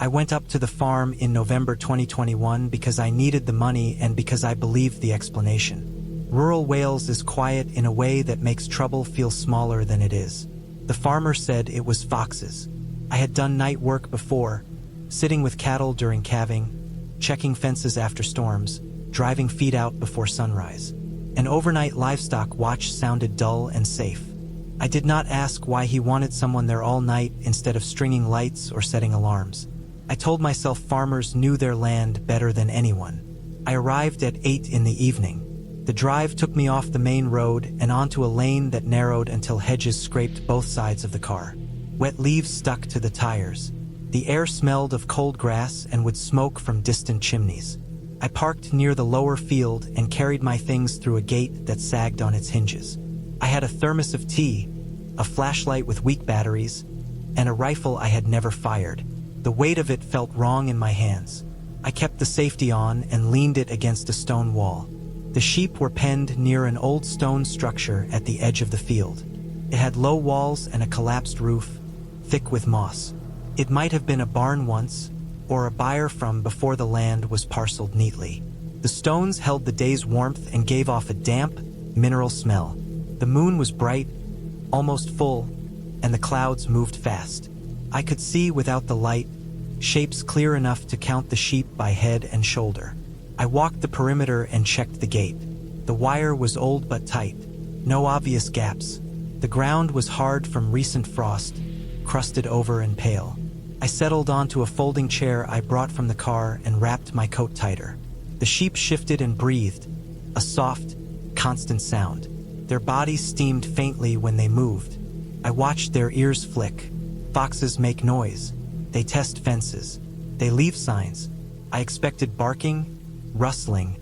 I went up to the farm in November 2021 because I needed the money and because I believed the explanation. Rural Wales is quiet in a way that makes trouble feel smaller than it is. The farmer said it was foxes. I had done night work before, sitting with cattle during calving, checking fences after storms, driving feed out before sunrise. An overnight livestock watch sounded dull and safe. I did not ask why he wanted someone there all night instead of stringing lights or setting alarms. I told myself farmers knew their land better than anyone. I arrived at 8 in the evening. The drive took me off the main road and onto a lane that narrowed until hedges scraped both sides of the car. Wet leaves stuck to the tires. The air smelled of cold grass and would smoke from distant chimneys. I parked near the lower field and carried my things through a gate that sagged on its hinges. I had a thermos of tea, a flashlight with weak batteries, and a rifle I had never fired. The weight of it felt wrong in my hands. I kept the safety on and leaned it against a stone wall. The sheep were penned near an old stone structure at the edge of the field. It had low walls and a collapsed roof, thick with moss. It might have been a barn once, or a byre from before the land was parceled neatly. The stones held the day's warmth and gave off a damp, mineral smell. The moon was bright, almost full, and the clouds moved fast. I could see without the light, shapes clear enough to count the sheep by head and shoulder. I walked the perimeter and checked the gate. The wire was old but tight, no obvious gaps. The ground was hard from recent frost, crusted over and pale. I settled onto a folding chair I brought from the car and wrapped my coat tighter. The sheep shifted and breathed, a soft, constant sound. Their bodies steamed faintly when they moved. I watched their ears flick. Foxes make noise. They test fences. They leave signs. I expected barking, rustling,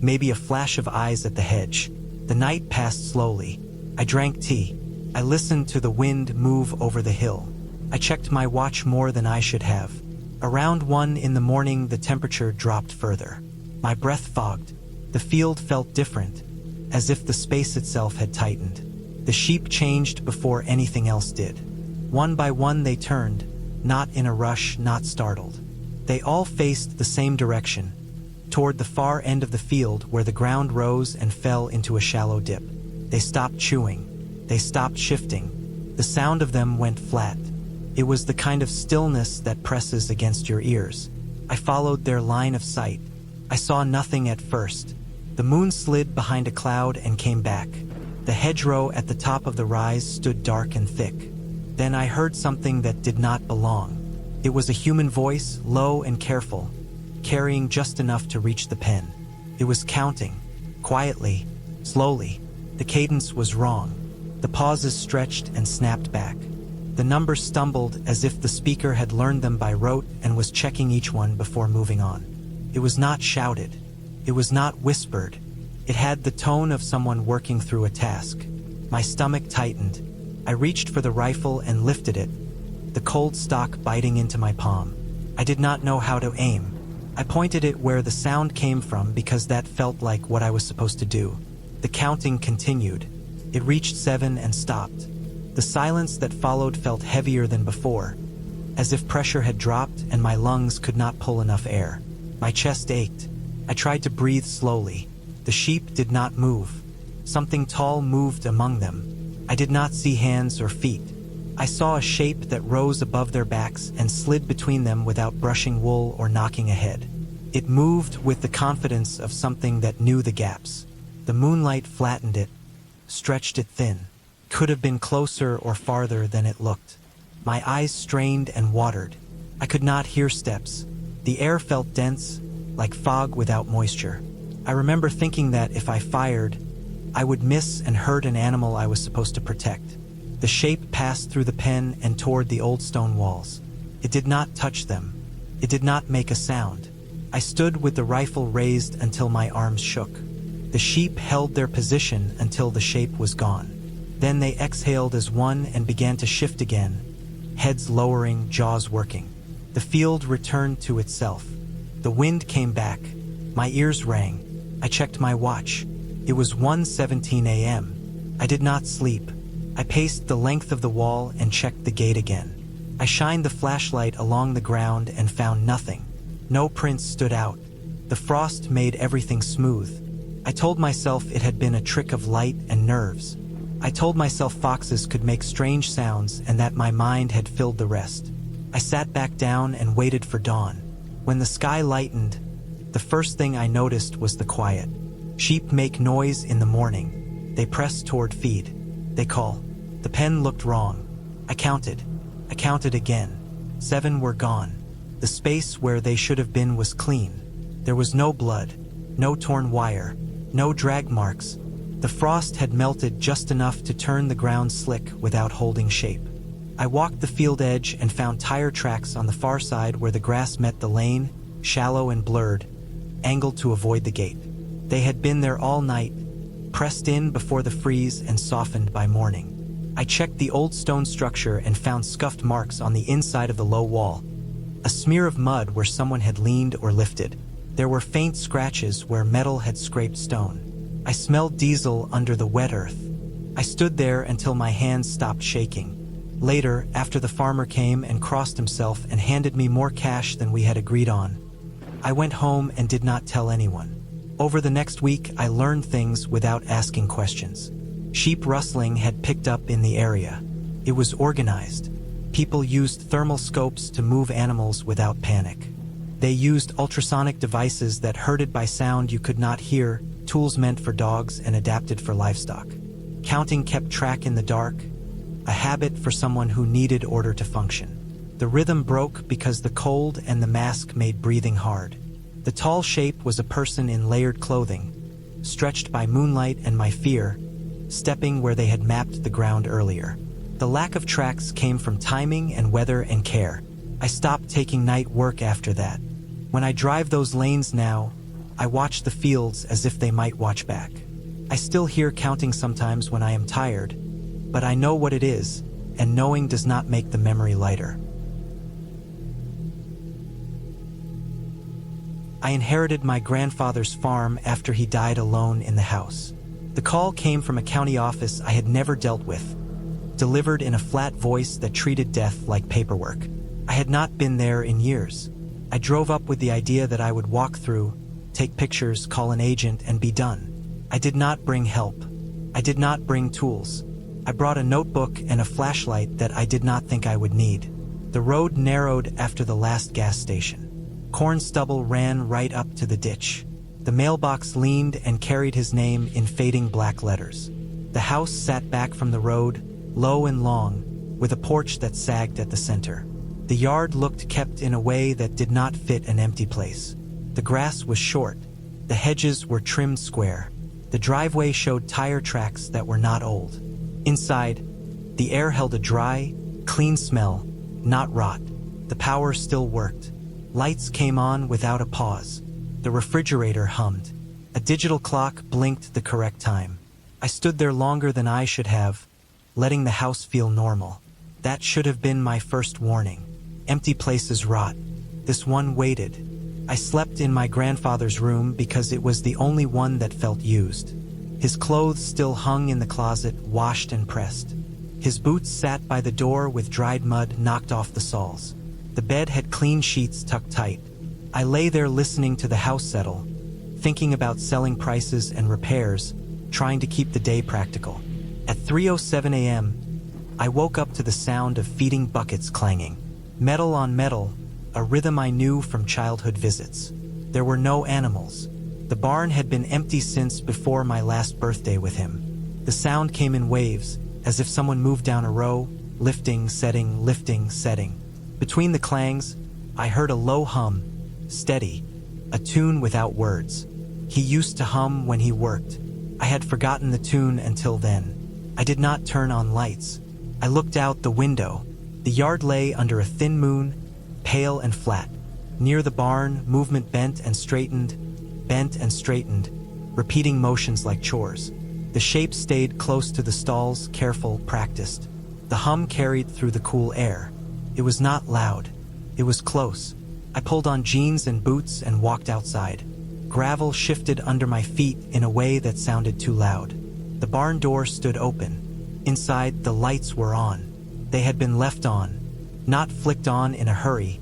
maybe a flash of eyes at the hedge. The night passed slowly. I drank tea. I listened to the wind move over the hill. I checked my watch more than I should have. Around 1 in the morning, the temperature dropped further. My breath fogged. The field felt different, as if the space itself had tightened. The sheep changed before anything else did. One by one they turned, not in a rush, not startled. They all faced the same direction, toward the far end of the field where the ground rose and fell into a shallow dip. They stopped chewing. They stopped shifting. The sound of them went flat. It was the kind of stillness that presses against your ears. I followed their line of sight. I saw nothing at first. The moon slid behind a cloud and came back. The hedgerow at the top of the rise stood dark and thick. Then I heard something that did not belong. It was a human voice, low and careful, carrying just enough to reach the pen. It was counting, quietly, slowly. The cadence was wrong. The pauses stretched and snapped back. The numbers stumbled as if the speaker had learned them by rote and was checking each one before moving on. It was not shouted. It was not whispered. It had the tone of someone working through a task. My stomach tightened. I reached for the rifle and lifted it, the cold stock biting into my palm. I did not know how to aim. I pointed it where the sound came from because that felt like what I was supposed to do. The counting continued. It reached 7 and stopped. The silence that followed felt heavier than before, as if pressure had dropped and my lungs could not pull enough air. My chest ached. I tried to breathe slowly. The sheep did not move. Something tall moved among them. I did not see hands or feet. I saw a shape that rose above their backs and slid between them without brushing wool or knocking a head. It moved with the confidence of something that knew the gaps. The moonlight flattened it, stretched it thin. Could have been closer or farther than it looked. My eyes strained and watered. I could not hear steps. The air felt dense, like fog without moisture. I remember thinking that if I fired, I would miss and hurt an animal I was supposed to protect. The shape passed through the pen and toward the old stone walls. It did not touch them. It did not make a sound. I stood with the rifle raised until my arms shook. The sheep held their position until the shape was gone. Then they exhaled as one and began to shift again, heads lowering, jaws working. The field returned to itself. The wind came back. My ears rang. I checked my watch. It was 1:17 a.m. I did not sleep. I paced the length of the wall and checked the gate again. I shined the flashlight along the ground and found nothing. No prints stood out. The frost made everything smooth. I told myself it had been a trick of light and nerves. I told myself foxes could make strange sounds and that my mind had filled the rest. I sat back down and waited for dawn. When the sky lightened, the first thing I noticed was the quiet. Sheep make noise in the morning. They press toward feed. They call. The pen looked wrong. I counted. I counted again. 7 were gone. The space where they should have been was clean. There was no blood, no torn wire, no drag marks. The frost had melted just enough to turn the ground slick without holding shape. I walked the field edge and found tire tracks on the far side where the grass met the lane, shallow and blurred, angled to avoid the gate. They had been there all night, pressed in before the freeze and softened by morning. I checked the old stone structure and found scuffed marks on the inside of the low wall. A smear of mud where someone had leaned or lifted. There were faint scratches where metal had scraped stone. I smelled diesel under the wet earth. I stood there until my hands stopped shaking. Later, after the farmer came and crossed himself and handed me more cash than we had agreed on, I went home and did not tell anyone. Over the next week, I learned things without asking questions. Sheep rustling had picked up in the area. It was organized. People used thermal scopes to move animals without panic. They used ultrasonic devices that herded by sound you could not hear, tools meant for dogs and adapted for livestock. Counting kept track in the dark, a habit for someone who needed order to function. The rhythm broke because the cold and the mask made breathing hard. The tall shape was a person in layered clothing, stretched by moonlight and my fear, stepping where they had mapped the ground earlier. The lack of tracks came from timing and weather and care. I stopped taking night work after that. When I drive those lanes now, I watch the fields as if they might watch back. I still hear counting sometimes when I am tired, but I know what it is, and knowing does not make the memory lighter. I inherited my grandfather's farm after he died alone in the house. The call came from a county office I had never dealt with, delivered in a flat voice that treated death like paperwork. I had not been there in years. I drove up with the idea that I would walk through, take pictures, call an agent, and be done. I did not bring help. I did not bring tools. I brought a notebook and a flashlight that I did not think I would need. The road narrowed after the last gas station. Corn stubble ran right up to the ditch. The mailbox leaned and carried his name in fading black letters. The house sat back from the road, low and long, with a porch that sagged at the center. The yard looked kept in a way that did not fit an empty place. The grass was short. The hedges were trimmed square. The driveway showed tire tracks that were not old. Inside, the air held a dry, clean smell, not rot. The power still worked. Lights came on without a pause. The refrigerator hummed. A digital clock blinked the correct time. I stood there longer than I should have, letting the house feel normal. That should have been my first warning. Empty places rot. This one waited. I slept in my grandfather's room because it was the only one that felt used. His clothes still hung in the closet, washed and pressed. His boots sat by the door with dried mud knocked off the soles. The bed had clean sheets tucked tight. I lay there listening to the house settle, thinking about selling prices and repairs, trying to keep the day practical. At 3:07 a.m., I woke up to the sound of feeding buckets clanging. Metal on metal, a rhythm I knew from childhood visits. There were no animals. The barn had been empty since before my last birthday with him. The sound came in waves, as if someone moved down a row, lifting, setting. Between the clangs, I heard a low hum, steady, a tune without words. He used to hum when he worked. I had forgotten the tune until then. I did not turn on lights. I looked out the window. The yard lay under a thin moon, pale and flat. Near the barn, movement bent and straightened, repeating motions like chores. The shape stayed close to the stalls, careful, practiced. The hum carried through the cool air. It was not loud. It was close. I pulled on jeans and boots and walked outside. Gravel shifted under my feet in a way that sounded too loud. The barn door stood open. Inside, the lights were on. They had been left on, not flicked on in a hurry,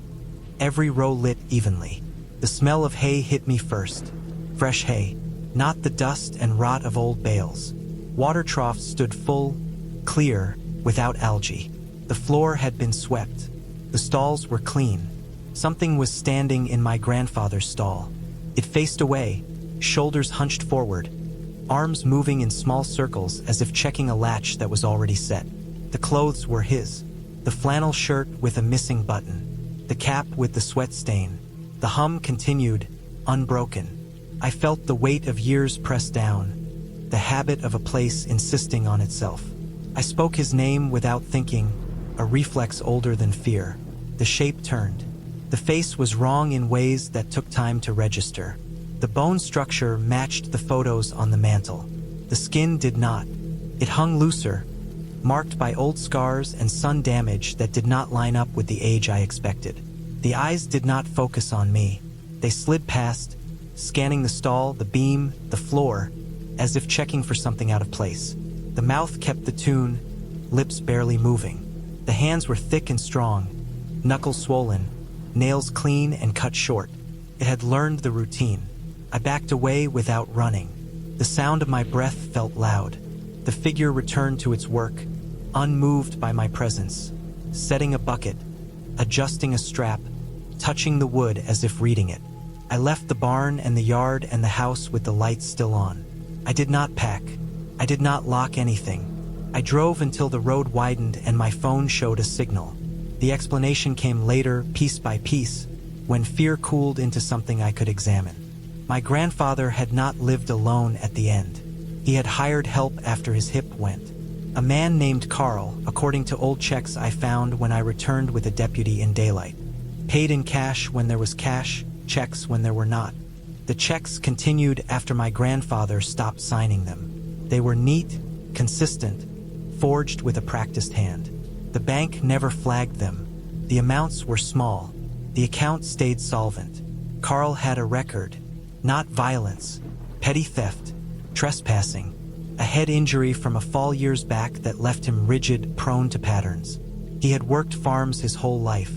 every row lit evenly. The smell of hay hit me first. Fresh hay, not the dust and rot of old bales. Water troughs stood full, clear, without algae. The floor had been swept. The stalls were clean. Something was standing in my grandfather's stall. It faced away, shoulders hunched forward, arms moving in small circles as if checking a latch that was already set. The clothes were his. The flannel shirt with a missing button. The cap with the sweat stain. The hum continued, unbroken. I felt the weight of years pressed down, the habit of a place insisting on itself. I spoke his name without thinking, a reflex older than fear. The shape turned. The face was wrong in ways that took time to register. The bone structure matched the photos on the mantel. The skin did not. It hung looser, marked by old scars and sun damage that did not line up with the age I expected. The eyes did not focus on me. They slid past, scanning the stall, the beam, the floor, as if checking for something out of place. The mouth kept the tune, lips barely moving. The hands were thick and strong, knuckles swollen, nails clean and cut short. It had learned the routine. I backed away without running. The sound of my breath felt loud. The figure returned to its work, unmoved by my presence, setting a bucket, adjusting a strap, touching the wood as if reading it. I left the barn and the yard and the house with the lights still on. I did not pack. I did not lock anything. I drove until the road widened and my phone showed a signal. The explanation came later, piece by piece, when fear cooled into something I could examine. My grandfather had not lived alone at the end. He had hired help after his hip went. A man named Carl, according to old checks I found when I returned with a deputy in daylight. Paid in cash when there was cash, checks when there were not. The checks continued after my grandfather stopped signing them. They were neat, consistent, forged with a practiced hand. The bank never flagged them. The amounts were small. The account stayed solvent. Carl had a record. Not violence, petty theft, trespassing, a head injury from a fall years back that left him rigid, prone to patterns. He had worked farms his whole life.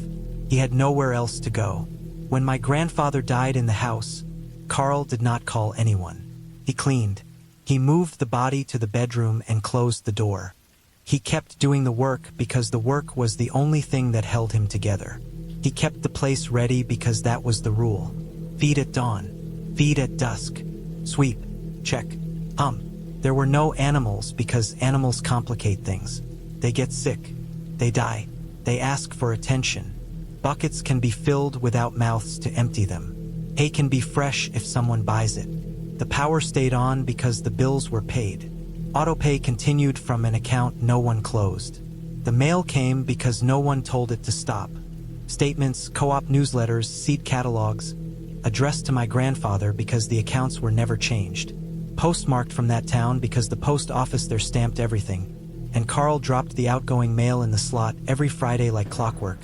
He had nowhere else to go. When my grandfather died in the house, Carl did not call anyone. He cleaned. He moved the body to the bedroom and closed the door. He kept doing the work because the work was the only thing that held him together. He kept the place ready because that was the rule. Feed at dawn. Feed at dusk. Sweep. Check. There were no animals because animals complicate things. They get sick. They die. They ask for attention. Buckets can be filled without mouths to empty them. Hay can be fresh if someone buys it. The power stayed on because the bills were paid. Autopay continued from an account no one closed. The mail came because no one told it to stop. Statements, co-op newsletters, seed catalogs, addressed to my grandfather because the accounts were never changed. Postmarked from that town because the post office there stamped everything. And Carl dropped the outgoing mail in the slot every Friday like clockwork.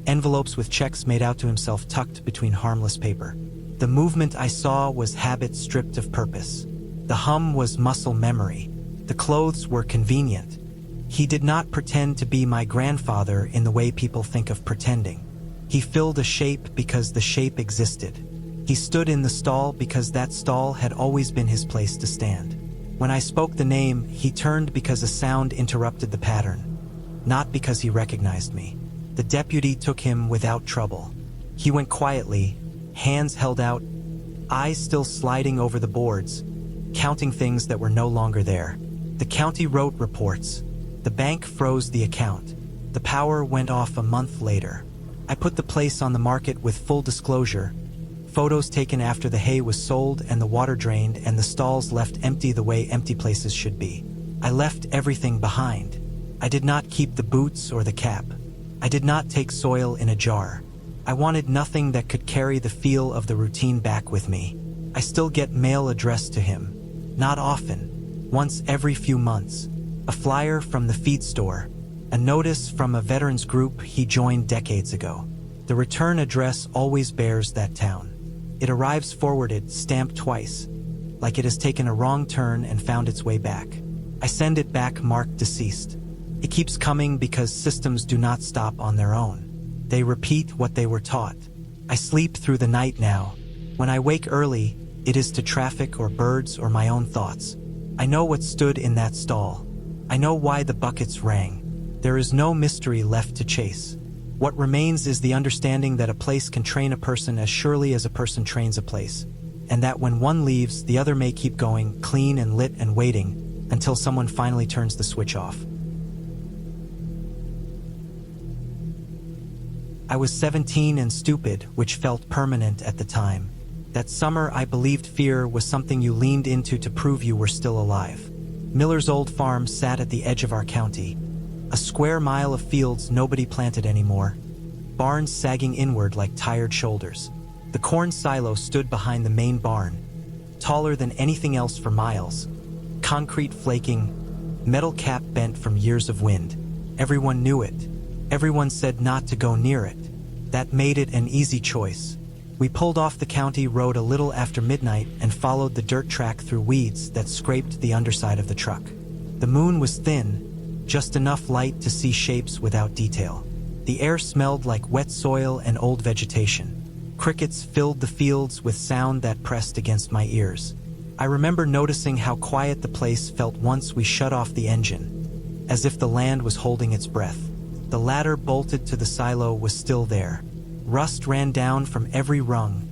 Envelopes with checks made out to himself tucked between harmless paper. The movement I saw was habit stripped of purpose. The hum was muscle memory. The clothes were convenient. He did not pretend to be my grandfather in the way people think of pretending. He filled a shape because the shape existed. He stood in the stall because that stall had always been his place to stand. When I spoke the name, he turned because a sound interrupted the pattern, not because he recognized me. The deputy took him without trouble. He went quietly, hands held out, eyes still sliding over the boards, counting things that were no longer there. The county wrote reports. The bank froze the account. The power went off a month later. I put the place on the market with full disclosure. Photos taken after the hay was sold and the water drained and the stalls left empty the way empty places should be. I left everything behind. I did not keep the boots or the cap. I did not take soil in a jar. I wanted nothing that could carry the feel of the routine back with me. I still get mail addressed to him. Not often. Once every few months. A flyer from the feed store. A notice from a veterans group he joined decades ago. The return address always bears that town. It arrives forwarded, stamped twice, like it has taken a wrong turn and found its way back. I send it back marked deceased. It keeps coming because systems do not stop on their own. They repeat what they were taught. I sleep through the night now. When I wake early, it is to traffic or birds or my own thoughts. I know what stood in that stall. I know why the buckets rang. There is no mystery left to chase. What remains is the understanding that a place can train a person as surely as a person trains a place, and that when one leaves, the other may keep going, clean and lit and waiting, until someone finally turns the switch off. I was 17 and stupid, which felt permanent at the time. That summer I believed fear was something you leaned into to prove you were still alive. Miller's old farm sat at the edge of our county. A square mile of fields nobody planted anymore. Barns sagging inward like tired shoulders. The corn silo stood behind the main barn, taller than anything else for miles. Concrete flaking, metal cap bent from years of wind. Everyone knew it. Everyone said not to go near it. That made it an easy choice. We pulled off the county road a little after midnight and followed the dirt track through weeds that scraped the underside of the truck. The moon was thin, just enough light to see shapes without detail. The air smelled like wet soil and old vegetation. Crickets filled the fields with sound that pressed against my ears. I remember noticing how quiet the place felt once we shut off the engine, as if the land was holding its breath. The ladder bolted to the silo was still there. Rust ran down from every rung,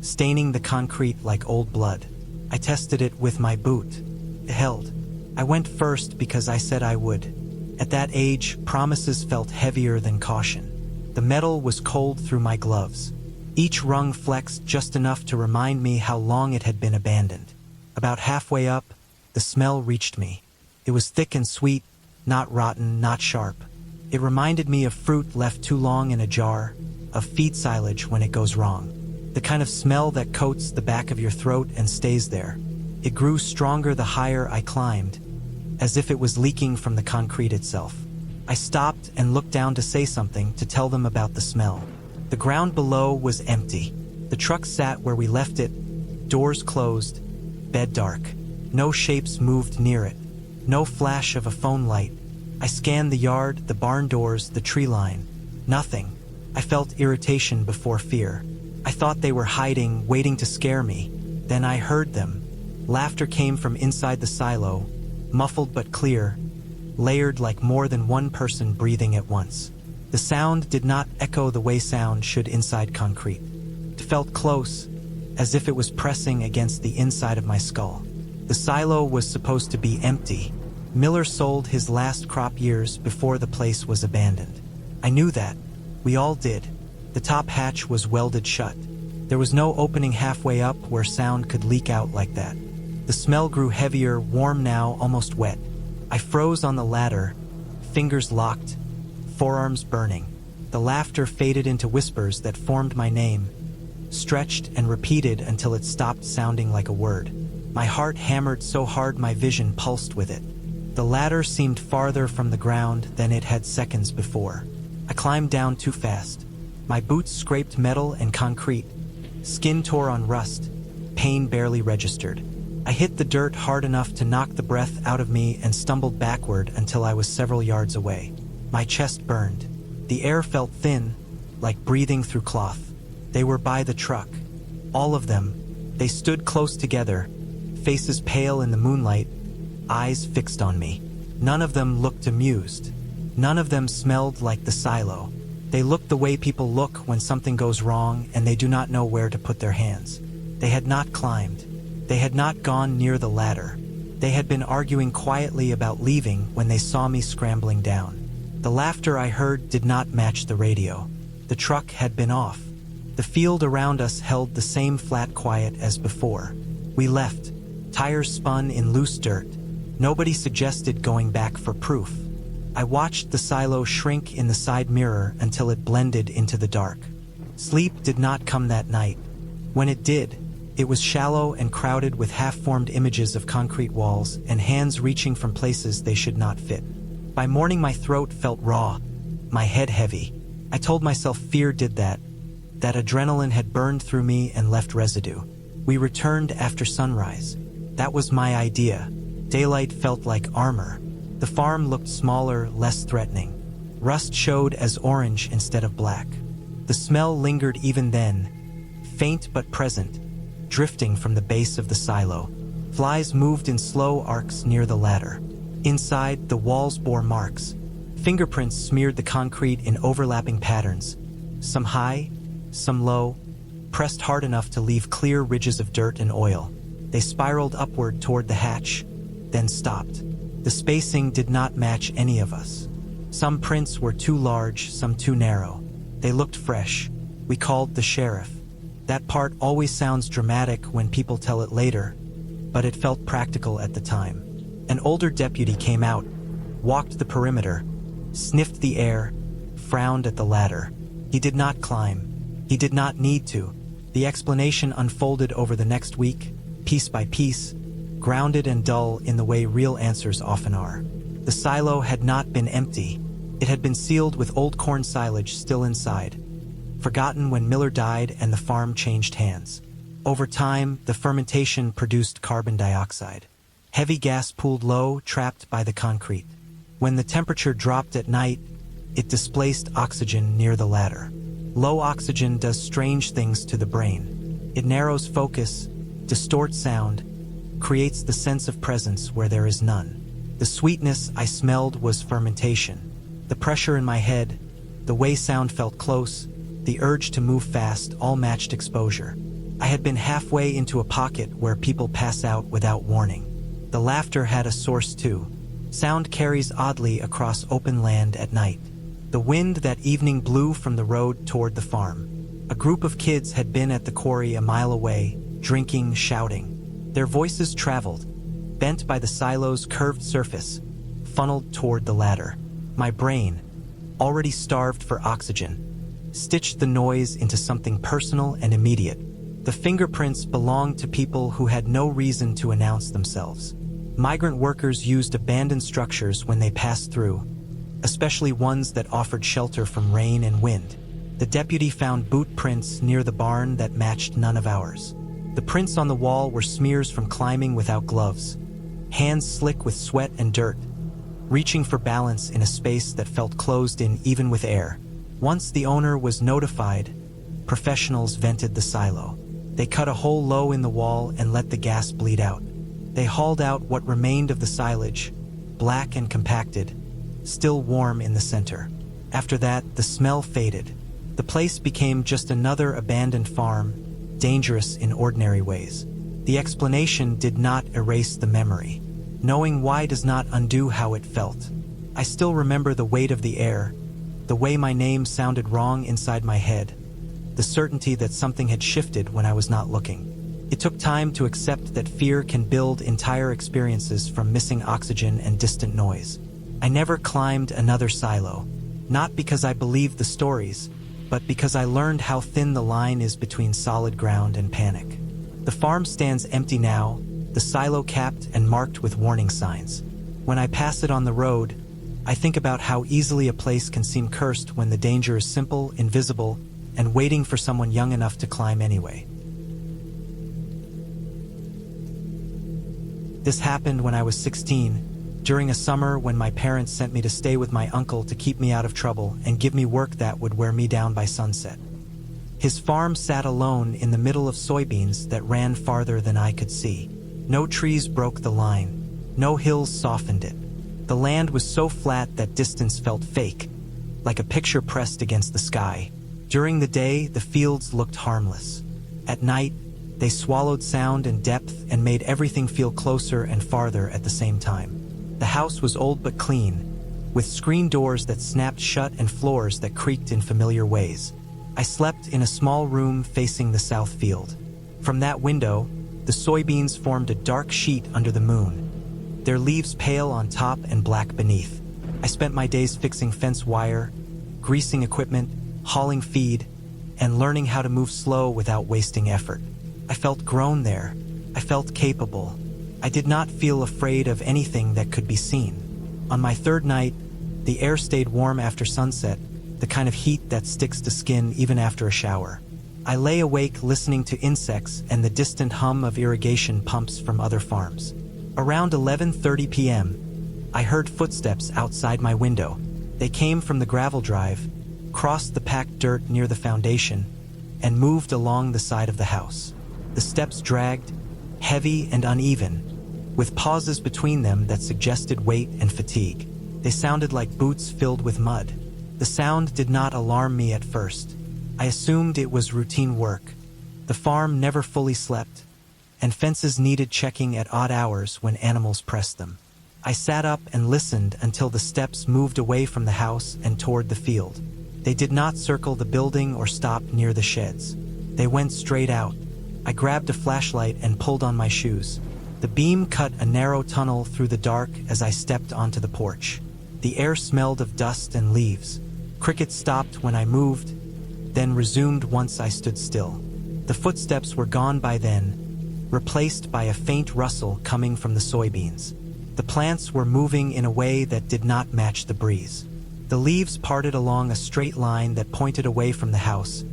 staining the concrete like old blood. I tested it with my boot. It held. I went first because I said I would. At that age, promises felt heavier than caution. The metal was cold through my gloves. Each rung flexed just enough to remind me how long it had been abandoned. About halfway up, the smell reached me. It was thick and sweet, not rotten, not sharp. It reminded me of fruit left too long in a jar, of feed silage when it goes wrong. The kind of smell that coats the back of your throat and stays there. It grew stronger the higher I climbed, as if it was leaking from the concrete itself. I stopped and looked down to say something, to tell them about the smell. The ground below was empty. The truck sat where we left it, doors closed, bed dark. No shapes moved near it. No flash of a phone light. I scanned the yard, the barn doors, the tree line. Nothing. I felt irritation before fear. I thought they were hiding, waiting to scare me. Then I heard them. Laughter came from inside the silo, muffled but clear, layered like more than one person breathing at once. The sound did not echo the way sound should inside concrete. It felt close, as if it was pressing against the inside of my skull. The silo was supposed to be empty. Miller sold his last crop years before the place was abandoned. I knew that. We all did. The top hatch was welded shut. There was no opening halfway up where sound could leak out like that. The smell grew heavier, warm now, almost wet. I froze on the ladder, fingers locked, forearms burning. The laughter faded into whispers that formed my name, stretched and repeated until it stopped sounding like a word. My heart hammered so hard my vision pulsed with it. The ladder seemed farther from the ground than it had seconds before. I climbed down too fast. My boots scraped metal and concrete. Skin tore on rust. Pain barely registered. I hit the dirt hard enough to knock the breath out of me and stumbled backward until I was several yards away. My chest burned. The air felt thin, like breathing through cloth. They were by the truck. All of them. They stood close together, faces pale in the moonlight, eyes fixed on me. None of them looked amused. None of them smelled like the silo. They looked the way people look when something goes wrong and they do not know where to put their hands. They had not climbed. They had not gone near the ladder. They had been arguing quietly about leaving when they saw me scrambling down. The laughter I heard did not match the radio. The truck had been off. The field around us held the same flat quiet as before. We left. Tires spun in loose dirt. Nobody suggested going back for proof. I watched the silo shrink in the side mirror until it blended into the dark. Sleep did not come that night. When it did, it was shallow and crowded with half-formed images of concrete walls and hands reaching from places they should not fit. By morning my throat felt raw, my head heavy. I told myself fear did that adrenaline had burned through me and left residue. We returned after sunrise. That was my idea. Daylight felt like armor. The farm looked smaller, less threatening. Rust showed as orange instead of black. The smell lingered even then, faint but present, drifting from the base of the silo. Flies moved in slow arcs near the ladder. Inside, the walls bore marks. Fingerprints smeared the concrete in overlapping patterns, some high, some low, pressed hard enough to leave clear ridges of dirt and oil. They spiraled upward toward the hatch, then stopped. The spacing did not match any of us. Some prints were too large, some too narrow. They looked fresh. We called the sheriff. That part always sounds dramatic when people tell it later, but it felt practical at the time. An older deputy came out, walked the perimeter, sniffed the air, frowned at the ladder. He did not climb. He did not need to. The explanation unfolded over the next week, piece by piece, grounded and dull in the way real answers often are. The silo had not been empty. It had been sealed with old corn silage still inside, forgotten when Miller died and the farm changed hands. Over time, the fermentation produced carbon dioxide. Heavy gas pooled low, trapped by the concrete. When the temperature dropped at night, it displaced oxygen near the ladder. Low oxygen does strange things to the brain. It narrows focus, distorts sound, creates the sense of presence where there is none. The sweetness I smelled was fermentation. The pressure in my head, the way sound felt close, the urge to move fast all matched exposure. I had been halfway into a pocket where people pass out without warning. The laughter had a source too. Sound carries oddly across open land at night. The wind that evening blew from the road toward the farm. A group of kids had been at the quarry a mile away, drinking, shouting. Their voices traveled, bent by the silo's curved surface, funneled toward the ladder. My brain, already starved for oxygen, stitched the noise into something personal and immediate. The fingerprints belonged to people who had no reason to announce themselves. Migrant workers used abandoned structures when they passed through, especially ones that offered shelter from rain and wind. The deputy found boot prints near the barn that matched none of ours. The prints on the wall were smears from climbing without gloves, hands slick with sweat and dirt, reaching for balance in a space that felt closed in even with air. Once the owner was notified, professionals vented the silo. They cut a hole low in the wall and let the gas bleed out. They hauled out what remained of the silage, black and compacted, still warm in the center. After that, the smell faded. The place became just another abandoned farm, dangerous in ordinary ways. The explanation did not erase the memory. Knowing why does not undo how it felt. I still remember the weight of the air, the way my name sounded wrong inside my head, the certainty that something had shifted when I was not looking. It took time to accept that fear can build entire experiences from missing oxygen and distant noise. I never climbed another silo, not because I believed the stories, but because I learned how thin the line is between solid ground and panic. The farm stands empty now, the silo capped and marked with warning signs. When I pass it on the road, I think about how easily a place can seem cursed when the danger is simple, invisible, and waiting for someone young enough to climb anyway. This happened when I was 16, during a summer when my parents sent me to stay with my uncle to keep me out of trouble and give me work that would wear me down by sunset. His farm sat alone in the middle of soybeans that ran farther than I could see. No trees broke the line, no hills softened it. The land was so flat that distance felt fake, like a picture pressed against the sky. During the day, the fields looked harmless. At night, they swallowed sound and depth and made everything feel closer and farther at the same time. The house was old but clean, with screen doors that snapped shut and floors that creaked in familiar ways. I slept in a small room facing the south field. From that window, the soybeans formed a dark sheet under the moon, their leaves pale on top and black beneath. I spent my days fixing fence wire, greasing equipment, hauling feed, and learning how to move slow without wasting effort. I felt grown there. I felt capable. I did not feel afraid of anything that could be seen. On my third night, the air stayed warm after sunset, the kind of heat that sticks to skin even after a shower. I lay awake listening to insects and the distant hum of irrigation pumps from other farms. Around 11:30 p.m., I heard footsteps outside my window. They came from the gravel drive, crossed the packed dirt near the foundation, and moved along the side of the house. The steps dragged, heavy and uneven, with pauses between them that suggested weight and fatigue. They sounded like boots filled with mud. The sound did not alarm me at first. I assumed it was routine work. The farm never fully slept, and fences needed checking at odd hours when animals pressed them. I sat up and listened until the steps moved away from the house and toward the field. They did not circle the building or stop near the sheds. They went straight out. I grabbed a flashlight and pulled on my shoes. The beam cut a narrow tunnel through the dark as I stepped onto the porch. The air smelled of dust and leaves. Crickets stopped when I moved, then resumed once I stood still. The footsteps were gone by then, replaced by a faint rustle coming from the soybeans. The plants were moving in a way that did not match the breeze. The leaves parted along a straight line that pointed away from the house,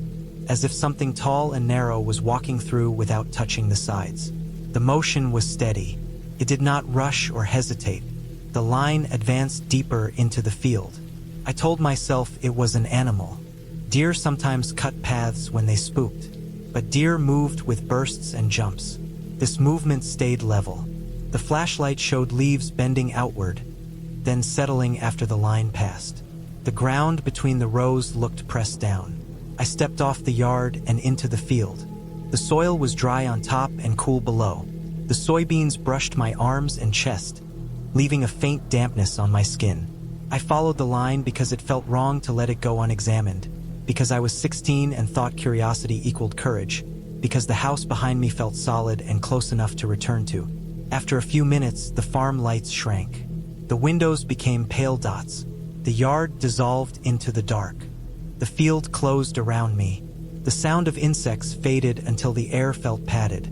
as if something tall and narrow was walking through without touching the sides. The motion was steady. It did not rush or hesitate. The line advanced deeper into the field. I told myself it was an animal. Deer sometimes cut paths when they spooked, but deer moved with bursts and jumps. This movement stayed level. The flashlight showed leaves bending outward, then settling after the line passed. The ground between the rows looked pressed down. I stepped off the yard and into the field. The soil was dry on top and cool below. The soybeans brushed my arms and chest, leaving a faint dampness on my skin. I followed the line because it felt wrong to let it go unexamined, because I was 16 and thought curiosity equaled courage, because the house behind me felt solid and close enough to return to. After a few minutes, the farm lights shrank. The windows became pale dots. The yard dissolved into the dark. The field closed around me. The sound of insects faded until the air felt padded,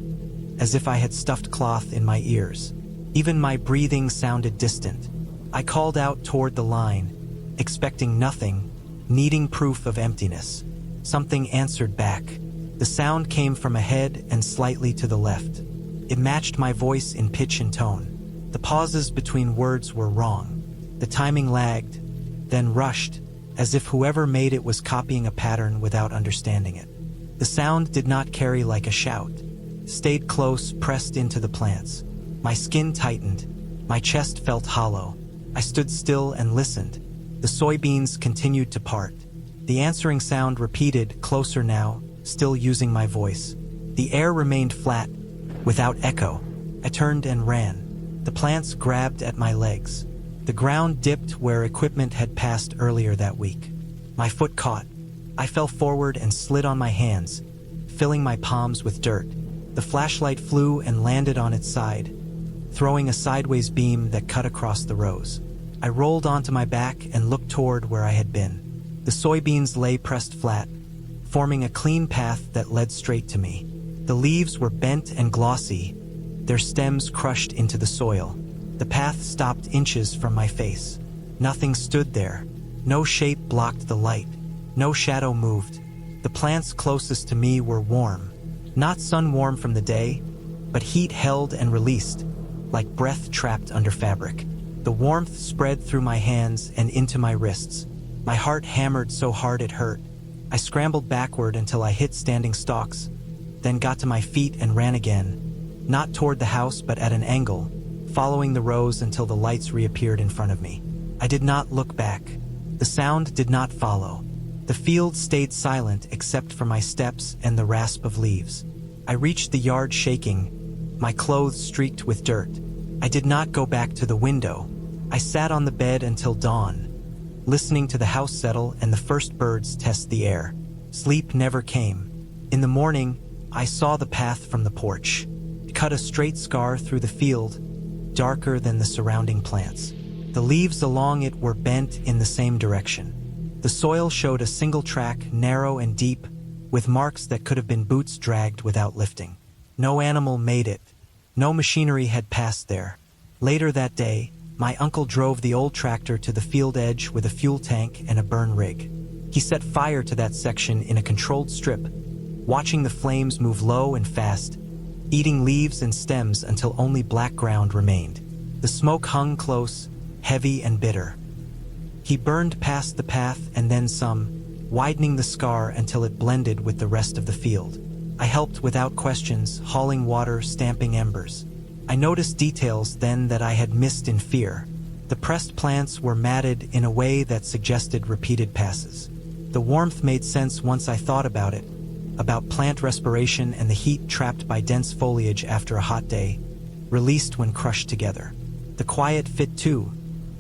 as if I had stuffed cloth in my ears. Even my breathing sounded distant. I called out toward the line, expecting nothing, needing proof of emptiness. Something answered back. The sound came from ahead and slightly to the left. It matched my voice in pitch and tone. The pauses between words were wrong. The timing lagged, then rushed, as if whoever made it was copying a pattern without understanding it. The sound did not carry like a shout. Stayed close, pressed into the plants. My skin tightened. My chest felt hollow. I stood still and listened. The soybeans continued to part. The answering sound repeated, closer now, still using my voice. The air remained flat, without echo. I turned and ran. The plants grabbed at my legs. The ground dipped where equipment had passed earlier that week. My foot caught. I fell forward and slid on my hands, filling my palms with dirt. The flashlight flew and landed on its side, throwing a sideways beam that cut across the rows. I rolled onto my back and looked toward where I had been. The soybeans lay pressed flat, forming a clean path that led straight to me. The leaves were bent and glossy, their stems crushed into the soil. The path stopped inches from my face. Nothing stood there. No shape blocked the light. No shadow moved. The plants closest to me were warm. Not sun-warm from the day, but heat held and released, like breath trapped under fabric. The warmth spread through my hands and into my wrists. My heart hammered so hard it hurt. I scrambled backward until I hit standing stalks, then got to my feet and ran again, not toward the house but at an angle, following the rows until the lights reappeared in front of me. I did not look back. The sound did not follow. The field stayed silent except for my steps and the rasp of leaves. I reached the yard shaking, my clothes streaked with dirt. I did not go back to the window. I sat on the bed until dawn, listening to the house settle and the first birds test the air. Sleep never came. In the morning, I saw the path from the porch. It cut a straight scar through the field, darker than the surrounding plants. The leaves along it were bent in the same direction. The soil showed a single track, narrow and deep, with marks that could have been boots dragged without lifting. No animal made it. No machinery had passed there. Later that day, my uncle drove the old tractor to the field edge with a fuel tank and a burn rig. He set fire to that section in a controlled strip, watching the flames move low and fast, eating leaves and stems until only black ground remained. The smoke hung close, heavy and bitter. He burned past the path and then some, widening the scar until it blended with the rest of the field. I helped without questions, hauling water, stamping embers. I noticed details then that I had missed in fear. The pressed plants were matted in a way that suggested repeated passes. The warmth made sense once I thought about it, about plant respiration and the heat trapped by dense foliage after a hot day, released when crushed together. The quiet fit too,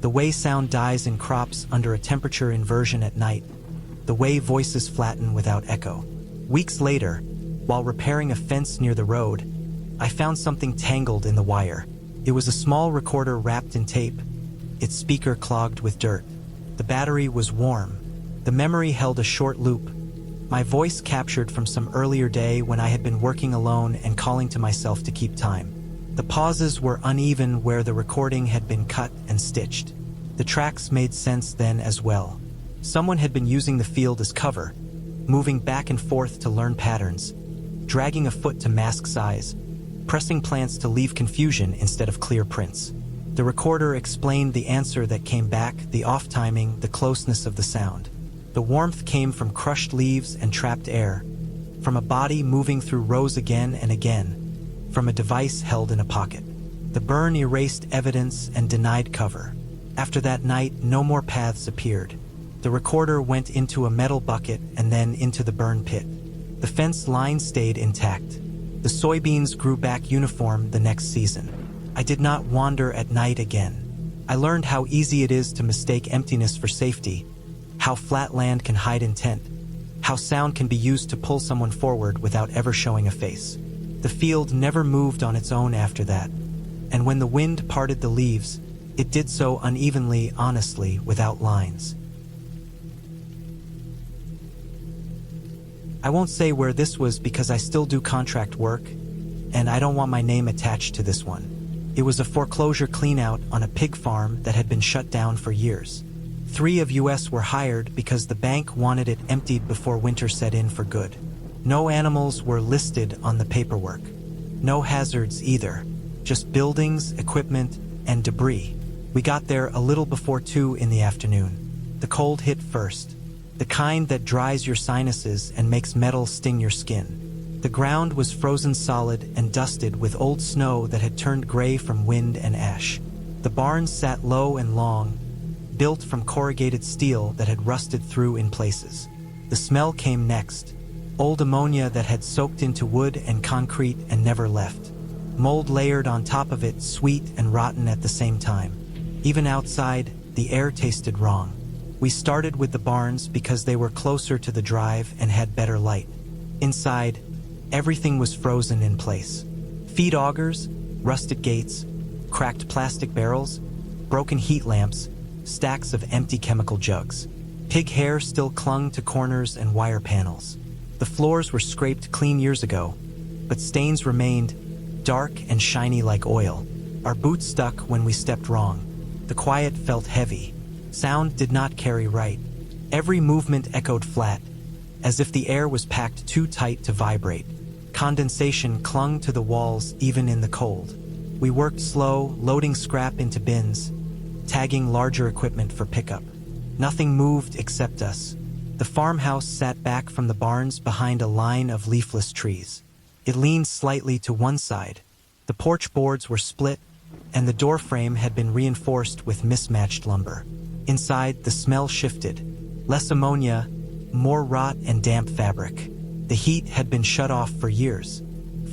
the way sound dies in crops under a temperature inversion at night, the way voices flatten without echo. Weeks later, while repairing a fence near the road, I found something tangled in the wire. It was a small recorder wrapped in tape, its speaker clogged with dirt. The battery was warm. The memory held a short loop, my voice captured from some earlier day when I had been working alone and calling to myself to keep time. The pauses were uneven where the recording had been cut and stitched. The tracks made sense then as well. Someone had been using the field as cover, moving back and forth to learn patterns, dragging a foot to mask size, pressing plants to leave confusion instead of clear prints. The recorder explained the answer that came back, the off-timing, the closeness of the sound. The warmth came from crushed leaves and trapped air, from a body moving through rows again and again, from a device held in a pocket. The burn erased evidence and denied cover. After that night, no more paths appeared. The recorder went into a metal bucket and then into the burn pit. The fence line stayed intact. The soybeans grew back uniform the next season. I did not wander at night again. I learned how easy it is to mistake emptiness for safety, how flat land can hide intent, how sound can be used to pull someone forward without ever showing a face. The field never moved on its own after that, and when the wind parted the leaves, it did so unevenly, honestly, without lines. I won't say where this was because I still do contract work, and I don't want my name attached to this one. It was a foreclosure cleanout on a pig farm that had been shut down for years. 3 of us were hired because the bank wanted it emptied before winter set in for good. No animals were listed on the paperwork. No hazards either, just buildings, equipment, and debris. We got there a little before 2 in the afternoon. The cold hit first, the kind that dries your sinuses and makes metal sting your skin. The ground was frozen solid and dusted with old snow that had turned gray from wind and ash. The barns sat low and long, built from corrugated steel that had rusted through in places. The smell came next, old ammonia that had soaked into wood and concrete and never left. Mold layered on top of it, sweet and rotten at the same time. Even outside, the air tasted wrong. We started with the barns because they were closer to the drive and had better light. Inside, everything was frozen in place. Feed augers, rusted gates, cracked plastic barrels, broken heat lamps, stacks of empty chemical jugs. Pig hair still clung to corners and wire panels. The floors were scraped clean years ago, but stains remained, dark and shiny like oil. Our boots stuck when we stepped wrong. The quiet felt heavy. Sound did not carry right. Every movement echoed flat, as if the air was packed too tight to vibrate. Condensation clung to the walls even in the cold. We worked slow, loading scrap into bins, tagging larger equipment for pickup. Nothing moved except us. The farmhouse sat back from the barns behind a line of leafless trees. It leaned slightly to one side. The porch boards were split, and the door frame had been reinforced with mismatched lumber. Inside, the smell shifted. Less ammonia, more rot and damp fabric. The heat had been shut off for years.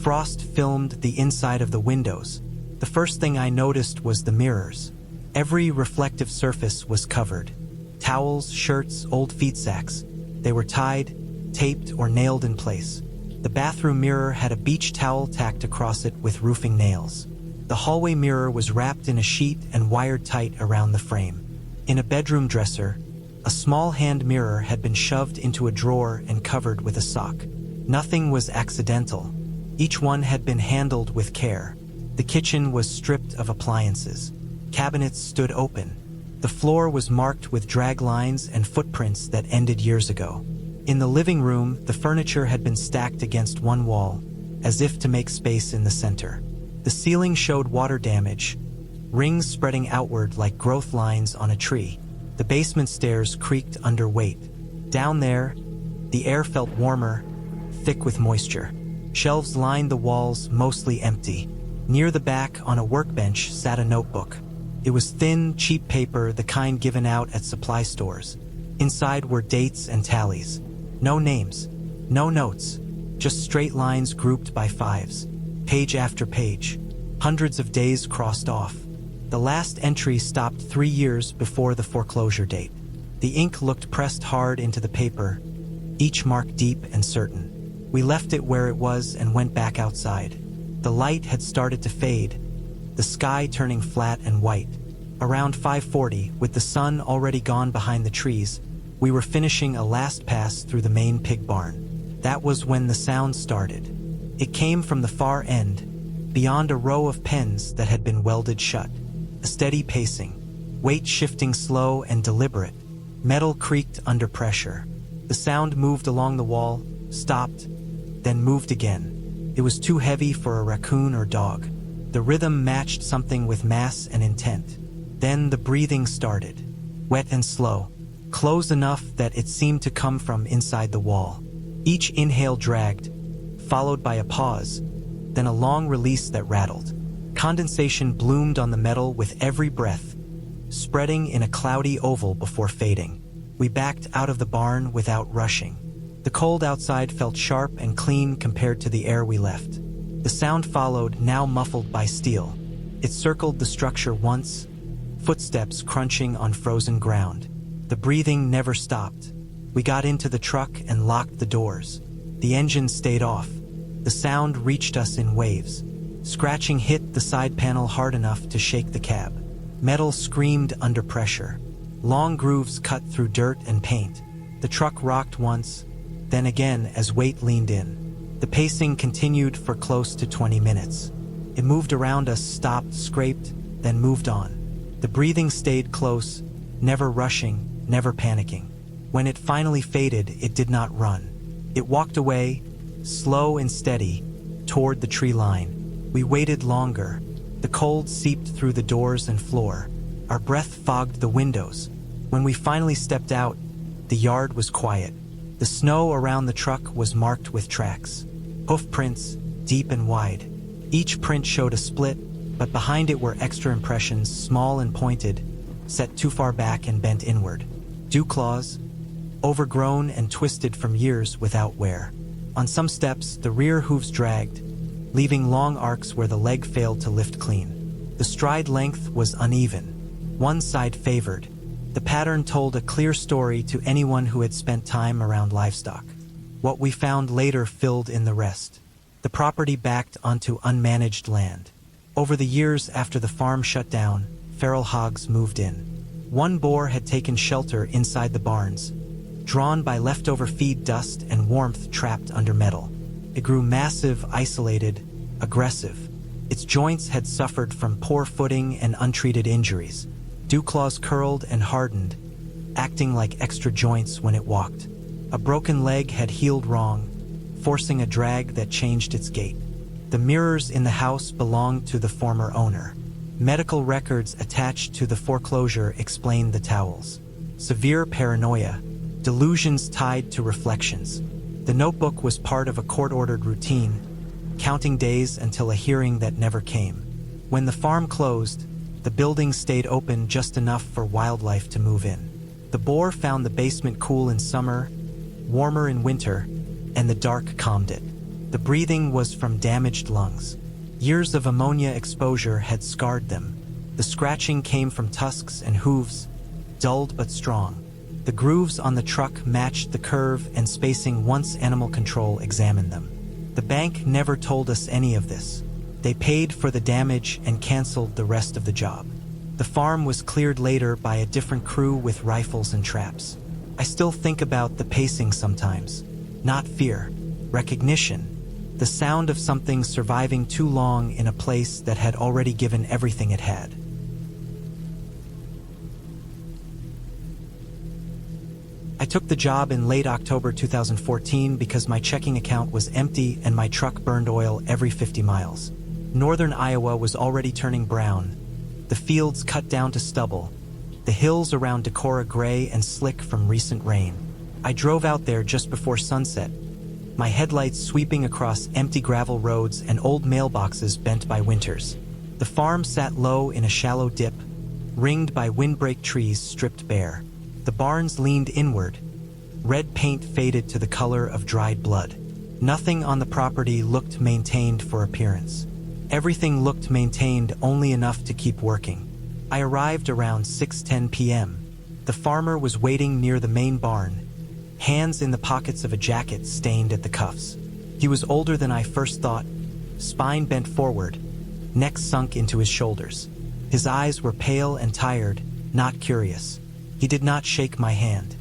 Frost filmed the inside of the windows. The first thing I noticed was the mirrors. Every reflective surface was covered. Towels, shirts, old feed sacks. They were tied, taped, or nailed in place. The bathroom mirror had a beach towel tacked across it with roofing nails. The hallway mirror was wrapped in a sheet and wired tight around the frame. In a bedroom dresser, a small hand mirror had been shoved into a drawer and covered with a sock. Nothing was accidental. Each one had been handled with care. The kitchen was stripped of appliances. Cabinets stood open. The floor was marked with drag lines and footprints that ended years ago. In the living room, the furniture had been stacked against one wall, as if to make space in the center. The ceiling showed water damage, rings spreading outward like growth lines on a tree. The basement stairs creaked under weight. Down there, the air felt warmer, thick with moisture. Shelves lined the walls, mostly empty. Near the back, on a workbench, sat a notebook. It was thin, cheap paper, the kind given out at supply stores. Inside were dates and tallies. No names, no notes, just straight lines grouped by fives. Page after page. Hundreds of days crossed off. The last entry stopped 3 years before the foreclosure date. The ink looked pressed hard into the paper, each mark deep and certain. We left it where it was and went back outside. The light had started to fade, the sky turning flat and white. Around 5:40, with the sun already gone behind the trees, we were finishing a last pass through the main pig barn. That was when the sound started. It came from the far end, beyond a row of pens that had been welded shut. A steady pacing, weight shifting slow and deliberate. Metal creaked under pressure. The sound moved along the wall, stopped, then moved again. It was too heavy for a raccoon or dog. The rhythm matched something with mass and intent. Then the breathing started, wet and slow, close enough that it seemed to come from inside the wall. Each inhale dragged, followed by a pause, then a long release that rattled. Condensation bloomed on the metal with every breath, spreading in a cloudy oval before fading. We backed out of the barn without rushing. The cold outside felt sharp and clean compared to the air we left. The sound followed, now muffled by steel. It circled the structure once, footsteps crunching on frozen ground. The breathing never stopped. We got into the truck and locked the doors. The engine stayed off. The sound reached us in waves. Scratching hit the side panel hard enough to shake the cab. Metal screamed under pressure. Long grooves cut through dirt and paint. The truck rocked once, then again as weight leaned in. The pacing continued for close to 20 minutes. It moved around us, stopped, scraped, then moved on. The breathing stayed close, never rushing, never panicking. When it finally faded, it did not run. It walked away, slow and steady, toward the tree line. We waited longer. The cold seeped through the doors and floor. Our breath fogged the windows. When we finally stepped out, the yard was quiet. The snow around the truck was marked with tracks. Hoof prints, deep and wide. Each print showed a split, but behind it were extra impressions, small and pointed, set too far back and bent inward. Dew claws, overgrown and twisted from years without wear. On some steps, the rear hooves dragged, leaving long arcs where the leg failed to lift clean. The stride length was uneven. One side favored. The pattern told a clear story to anyone who had spent time around livestock. What we found later filled in the rest. The property backed onto unmanaged land. Over the years after the farm shut down, feral hogs moved in. One boar had taken shelter inside the barns, drawn by leftover feed dust and warmth trapped under metal. It grew massive, isolated, aggressive. Its joints had suffered from poor footing and untreated injuries. Dew claws curled and hardened, acting like extra joints when it walked. A broken leg had healed wrong, forcing a drag that changed its gait. The mirrors in the house belonged to the former owner. Medical records attached to the foreclosure explained the towels. Severe paranoia, delusions tied to reflections. The notebook was part of a court-ordered routine, counting days until a hearing that never came. When the farm closed, the building stayed open just enough for wildlife to move in. The boar found the basement cool in summer, warmer in winter, and the dark calmed it. The breathing was from damaged lungs. Years of ammonia exposure had scarred them. The scratching came from tusks and hooves, dulled but strong. The grooves on the truck matched the curve and spacing once animal control examined them. The bank never told us any of this. They paid for the damage and canceled the rest of the job. The farm was cleared later by a different crew with rifles and traps. I still think about the pacing sometimes. Not fear, recognition. The sound of something surviving too long in a place that had already given everything it had. I took the job in late October 2014 because my checking account was empty and my truck burned oil every 50 miles. Northern Iowa was already turning brown, the fields cut down to stubble, the hills around Decorah gray and slick from recent rain. I drove out there just before sunset, my headlights sweeping across empty gravel roads and old mailboxes bent by winters. The farm sat low in a shallow dip, ringed by windbreak trees stripped bare. The barns leaned inward, red paint faded to the color of dried blood. Nothing on the property looked maintained for appearance. Everything looked maintained only enough to keep working. I arrived around 6:10 p.m. The farmer was waiting near the main barn, hands in the pockets of a jacket stained at the cuffs. He was older than I first thought, spine bent forward, neck sunk into his shoulders. His eyes were pale and tired, not curious. He did not shake my hand.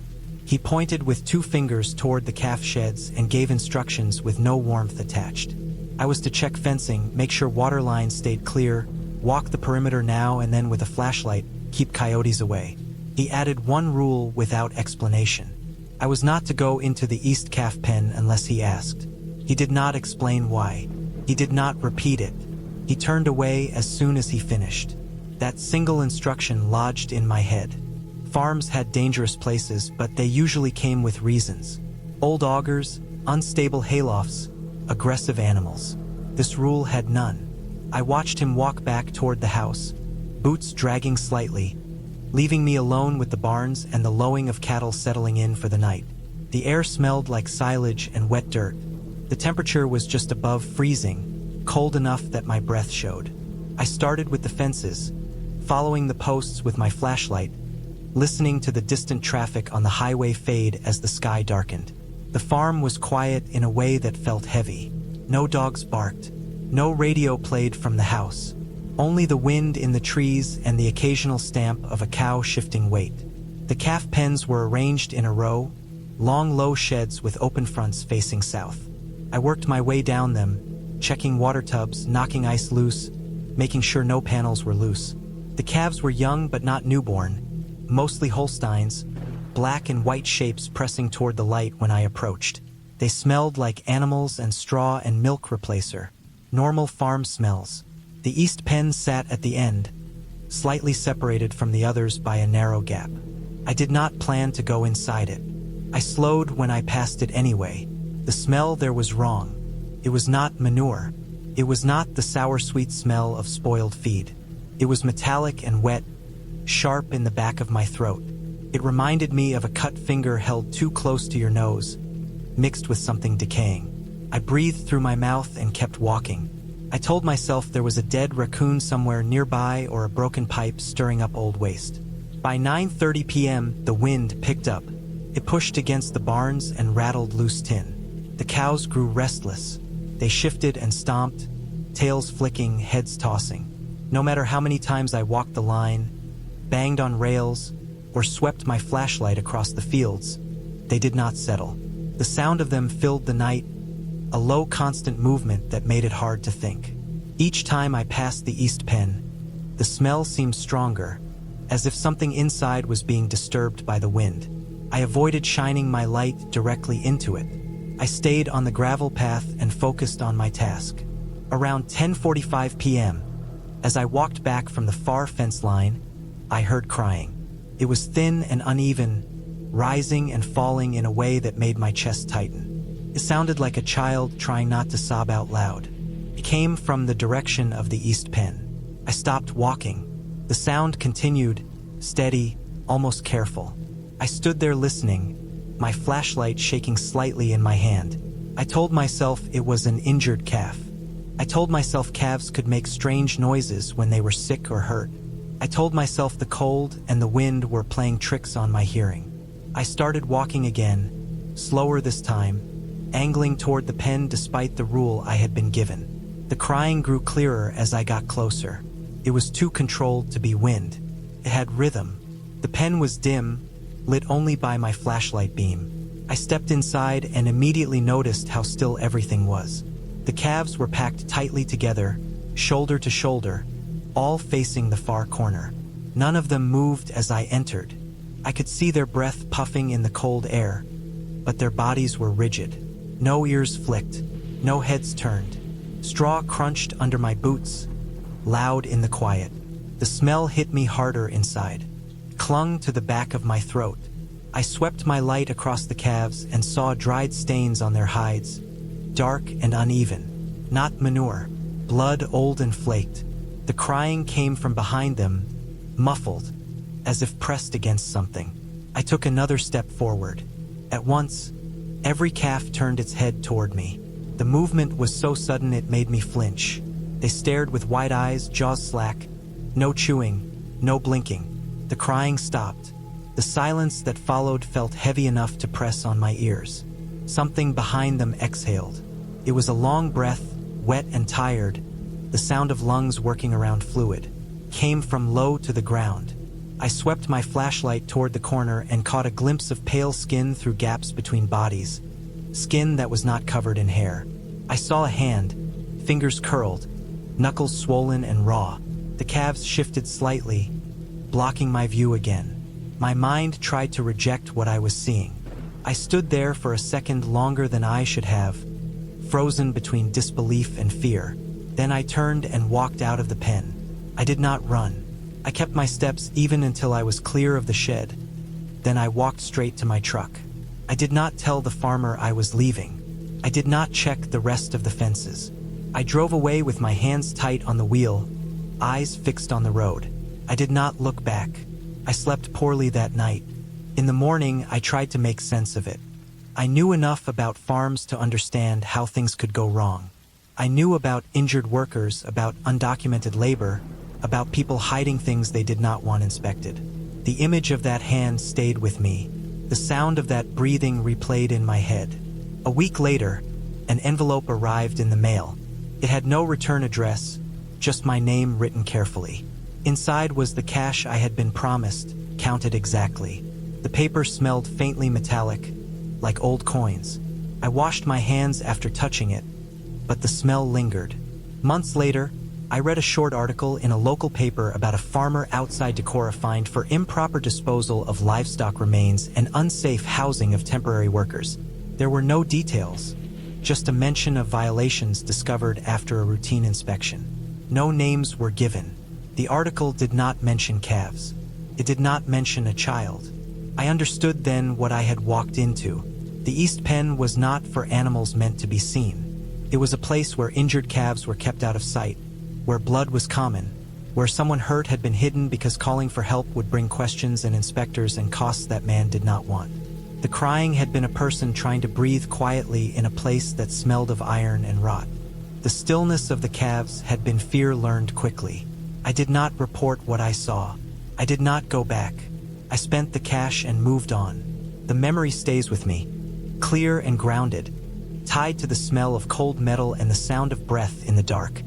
He pointed with 2 fingers toward the calf sheds and gave instructions with no warmth attached. I was to check fencing, make sure water lines stayed clear, walk the perimeter now and then with a flashlight, keep coyotes away. He added one rule without explanation. I was not to go into the east calf pen unless he asked. He did not explain why. He did not repeat it. He turned away as soon as he finished. That single instruction lodged in my head. Farms had dangerous places, but they usually came with reasons. Old augers, unstable haylofts, aggressive animals. This rule had none. I watched him walk back toward the house, boots dragging slightly, leaving me alone with the barns and the lowing of cattle settling in for the night. The air smelled like silage and wet dirt. The temperature was just above freezing, cold enough that my breath showed. I started with the fences, following the posts with my flashlight, listening to the distant traffic on the highway fade as the sky darkened. The farm was quiet in a way that felt heavy. No dogs barked. No radio played from the house. Only the wind in the trees and the occasional stamp of a cow shifting weight. The calf pens were arranged in a row, long low sheds with open fronts facing south. I worked my way down them, checking water tubs, knocking ice loose, making sure no panels were loose. The calves were young but not newborn, mostly Holsteins, black and white shapes pressing toward the light when I approached. They smelled like animals and straw and milk replacer. Normal farm smells. The east pen sat at the end, slightly separated from the others by a narrow gap. I did not plan to go inside it. I slowed when I passed it anyway. The smell there was wrong. It was not manure. It was not the sour-sweet smell of spoiled feed. It was metallic and wet, sharp in the back of my throat. It reminded me of a cut finger held too close to your nose, mixed with something decaying. I breathed through my mouth and kept walking. I told myself there was a dead raccoon somewhere nearby or a broken pipe stirring up old waste. By 9:30 p.m., the wind picked up. It pushed against the barns and rattled loose tin. The cows grew restless. They shifted and stomped, tails flicking, heads tossing. No matter how many times I walked the line, banged on rails, or swept my flashlight across the fields, they did not settle. The sound of them filled the night, a low constant movement that made it hard to think. Each time I passed the east pen, the smell seemed stronger, as if something inside was being disturbed by the wind. I avoided shining my light directly into it. I stayed on the gravel path and focused on my task. Around 10:45 p.m., as I walked back from the far fence line, I heard crying. It was thin and uneven, rising and falling in a way that made my chest tighten. It sounded like a child trying not to sob out loud. It came from the direction of the east pen. I stopped walking. The sound continued, steady, almost careful. I stood there listening, my flashlight shaking slightly in my hand. I told myself it was an injured calf. I told myself calves could make strange noises when they were sick or hurt. I told myself the cold and the wind were playing tricks on my hearing. I started walking again, slower this time, angling toward the pen despite the rule I had been given. The crying grew clearer as I got closer. It was too controlled to be wind. It had rhythm. The pen was dim, lit only by my flashlight beam. I stepped inside and immediately noticed how still everything was. The calves were packed tightly together, shoulder to shoulder, all facing the far corner. None of them moved as I entered. I could see their breath puffing in the cold air, but their bodies were rigid. No ears flicked, no heads turned. Straw crunched under my boots, loud in the quiet. The smell hit me harder inside, clung to the back of my throat. I swept my light across the calves and saw dried stains on their hides, dark and uneven. Not manure, blood old and flaked. The crying came from behind them, muffled, as if pressed against something. I took another step forward. At once, every calf turned its head toward me. The movement was so sudden it made me flinch. They stared with wide eyes, jaws slack. No chewing, no blinking. The crying stopped. The silence that followed felt heavy enough to press on my ears. Something behind them exhaled. It was a long breath, wet and tired. The sound of lungs working around fluid came from low to the ground. I swept my flashlight toward the corner and caught a glimpse of pale skin through gaps between bodies. Skin that was not covered in hair. I saw a hand, fingers curled, knuckles swollen and raw. The calves shifted slightly, blocking my view again. My mind tried to reject what I was seeing. I stood there for a second longer than I should have, frozen between disbelief and fear. Then I turned and walked out of the pen. I did not run. I kept my steps even until I was clear of the shed. Then I walked straight to my truck. I did not tell the farmer I was leaving. I did not check the rest of the fences. I drove away with my hands tight on the wheel, eyes fixed on the road. I did not look back. I slept poorly that night. In the morning, I tried to make sense of it. I knew enough about farms to understand how things could go wrong. I knew about injured workers, about undocumented labor, about people hiding things they did not want inspected. The image of that hand stayed with me. The sound of that breathing replayed in my head. A week later, an envelope arrived in the mail. It had no return address, just my name written carefully. Inside was the cash I had been promised, counted exactly. The paper smelled faintly metallic, like old coins. I washed my hands after touching it, but the smell lingered. Months later, I read a short article in a local paper about a farmer outside Decorah fined for improper disposal of livestock remains and unsafe housing of temporary workers. There were no details, just a mention of violations discovered after a routine inspection. No names were given. The article did not mention calves. It did not mention a child. I understood then what I had walked into. The East Pen was not for animals meant to be seen. It was a place where injured calves were kept out of sight, where blood was common, where someone hurt had been hidden because calling for help would bring questions and inspectors and costs that man did not want. The crying had been a person trying to breathe quietly in a place that smelled of iron and rot. The stillness of the calves had been fear learned quickly. I did not report what I saw. I did not go back. I spent the cash and moved on. The memory stays with me, clear and grounded, tied to the smell of cold metal and the sound of breath in the dark.